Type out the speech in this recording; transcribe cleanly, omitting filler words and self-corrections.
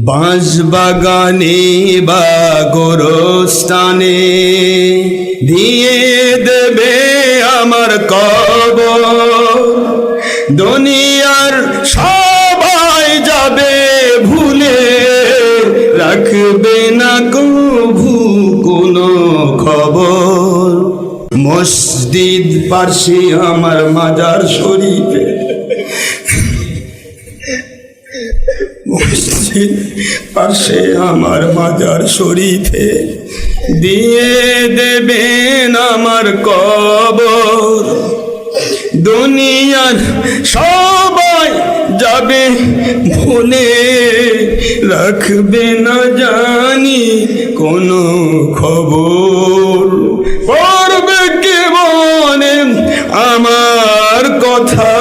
বাঁশবাগানে বা গোরস্থানে দিয়ে দেবে আমার কবর। দুনিয়ার সবাই যাবে ভুলে, রাখবে না কভু কোনো খবর। মসজিদ পাশে আমার মাজার শরীফে, মসজিদ পাশে আমার মাজার শরীফে দিয়ে দেবেন আমার কবর। দুনিয়ার সবাই যাবে ভুলে, রাখবে না জানি কোনো খবর। পড়বে কে মনে আমার কথা,